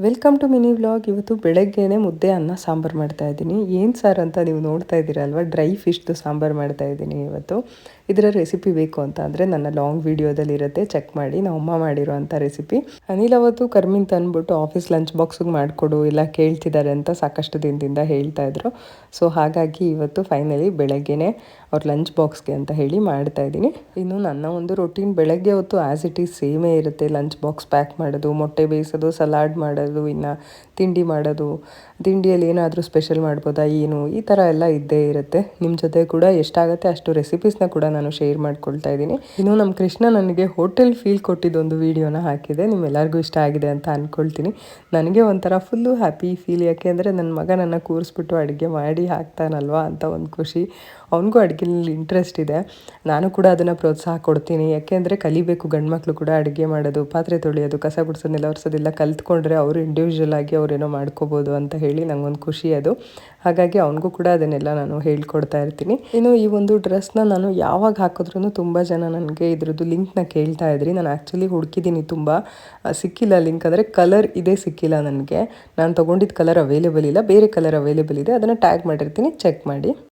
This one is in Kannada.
Welcome to mini vlog. ಇವತ್ತು ಬೆಳಗ್ಗೆನೇ ಮುದ್ದೆ ಅನ್ನ ಸಾಂಬಾರು ಮಾಡ್ತಾ ಇದ್ದೀನಿ. ಏನು ಸಾರು ಅಂತ ನೀವು ನೋಡ್ತಾ ಇದ್ದೀರಾ ಅಲ್ವಾ, ಡ್ರೈ ಫಿಶ್ದು ಸಾಂಬಾರು ಮಾಡ್ತಾ ಇದ್ದೀನಿ ಇವತ್ತು. ಇದರ ರೆಸಿಪಿ ಬೇಕು ಅಂತ ಅಂದರೆ ನನ್ನ ಲಾಂಗ್ ವೀಡಿಯೋದಲ್ಲಿ ಇರುತ್ತೆ, ಚೆಕ್ ಮಾಡಿ. ನಾವು ಅಮ್ಮ ಮಾಡಿರೋಂಥ ರೆಸಿಪಿ. ಅನಿಲ್ ಅವತ್ತು ಕರ್ಮಿನ್ ತಂದ್ಬಿಟ್ಟು ಆಫೀಸ್ ಲಂಚ್ ಬಾಕ್ಸಿಗೆ ಮಾಡಿಕೊಡು ಎಲ್ಲ ಕೇಳ್ತಿದ್ದಾರೆ ಅಂತ ಸಾಕಷ್ಟು ದಿನದಿಂದ ಹೇಳ್ತಾ ಇದ್ರು. ಸೊ ಹಾಗಾಗಿ ಇವತ್ತು ಫೈನಲಿ ಬೆಳಗ್ಗೆನೇ ಅವ್ರ ಲಂಚ್ ಬಾಕ್ಸ್ಗೆ ಅಂತ ಹೇಳಿ ಮಾಡ್ತಾ ಇದ್ದೀನಿ. ಇನ್ನು ನನ್ನ ಒಂದು ರೊಟೀನ್ ಬೆಳಗ್ಗೆ ಹೊತ್ತು ಆ್ಯಸ್ ಇಟ್ ಈಸ್ ಸೇಮೇ ಇರುತ್ತೆ. ಲಂಚ್ ಬಾಕ್ಸ್ ಪ್ಯಾಕ್ ಮಾಡೋದು, ಮೊಟ್ಟೆ ಬೇಯಿಸೋದು, ಸಲಾಡ್ ಮಾಡೋದು, ಇನ್ನು ತಿಂಡಿ ಮಾಡೋದು, ತಿಂಡಿಯಲ್ಲಿ ಏನಾದರೂ ಸ್ಪೆಷಲ್ ಮಾಡ್ಬೋದಾ ಏನು, ಈ ಥರ ಎಲ್ಲ ಇದ್ದೇ ಇರುತ್ತೆ. ನಿಮ್ಮ ಜೊತೆ ಕೂಡ ಎಷ್ಟಾಗುತ್ತೆ ಅಷ್ಟು ರೆಸಿಪೀಸ್ನ ಕೂಡ ನಾನು ಶೇರ್ ಮಾಡ್ಕೊಳ್ತಾ ಇದ್ದೀನಿ. ಇನ್ನು ನಮ್ಮ ಕೃಷ್ಣ ನನಗೆ ಹೋಟೆಲ್ ಫೀಲ್ ಕೊಟ್ಟಿದ್ದೊಂದು ವೀಡಿಯೋನ ಹಾಕಿದೆ. ನಿಮ್ಮೆಲ್ಲರಿಗೂ ಇಷ್ಟ ಆಗಿದೆ ಅಂತ ಅಂದ್ಕೊಳ್ತೀನಿ. ನನಗೆ ಒಂಥರ ಫುಲ್ಲು ಹ್ಯಾಪಿ ಫೀಲ್. ಯಾಕೆ ಅಂದರೆ ನನ್ನ ಮಗ ನನ್ನ ಕೂರಿಸ್ಬಿಟ್ಟು ಅಡುಗೆ ಮಾಡಿ ಹಾಕ್ತಾನಲ್ವಾ ಅಂತ ಒಂದು ಖುಷಿ. ಅವನಿಗೂ ಅಡುಗೆಲಿ ಇಂಟ್ರೆಸ್ಟ್ ಇದೆ. ನಾನು ಕೂಡ ಅದನ್ನು ಪ್ರೋತ್ಸಾಹ ಕೊಡ್ತೀನಿ. ಯಾಕೆಂದರೆ ಕಲಿಬೇಕು, ಗಂಡು ಮಕ್ಕಳು ಕೂಡ ಅಡುಗೆ ಮಾಡೋದು, ಪಾತ್ರೆ ತೊಳೆಯೋದು, ಕಸ ಗುಡಿಸೋದನ್ನೆಲ್ಲ ಒರೆಸೋದೆಲ್ಲ ಕಲ್ತ್ಕೊಂಡ್ರೆ ಅವರು ಇಂಡಿವಿಜುವಲ್ ಆಗಿ ಅವರೇನೋ ಮಾಡ್ಕೋಬೋದು ಅಂತ ಹೇಳಿ ನನಗೊಂದು ಖುಷಿ ಅದು. ಹಾಗಾಗಿ ಅವನಿಗೂ ಕೂಡ ಅದನ್ನೆಲ್ಲ ನಾನು ಹೇಳ್ಕೊಡ್ತಾ ಇರ್ತೀನಿ. ಇನ್ನು ಈ ಒಂದು ಡ್ರೆಸ್ನ ನಾನು ಯಾವಾಗ ಹಾಕಿದ್ರೂ ತುಂಬ ಜನ ನನಗೆ ಇದ್ರದ್ದು ಲಿಂಕ್ನ ಕೇಳ್ತಾ ಇದ್ರಿ. ನಾನು ಆ್ಯಕ್ಚುಲಿ ಹುಡುಕಿದ್ದೀನಿ, ತುಂಬ ಸಿಕ್ಕಿಲ್ಲ ಲಿಂಕ್. ಅಂದರೆ ಕಲರ್ ಇದೇ ಸಿಕ್ಕಿಲ್ಲ ನನಗೆ. ನಾನು ತೊಗೊಂಡಿದ್ದ ಕಲರ್ ಅವೈಲೇಬಲ್ ಇಲ್ಲ, ಬೇರೆ ಕಲರ್ ಅವೈಲೇಬಲ್ ಇದೆ. ಅದನ್ನು ಟ್ಯಾಗ್ ಮಾಡಿರ್ತೀನಿ, ಚೆಕ್ ಮಾಡಿ.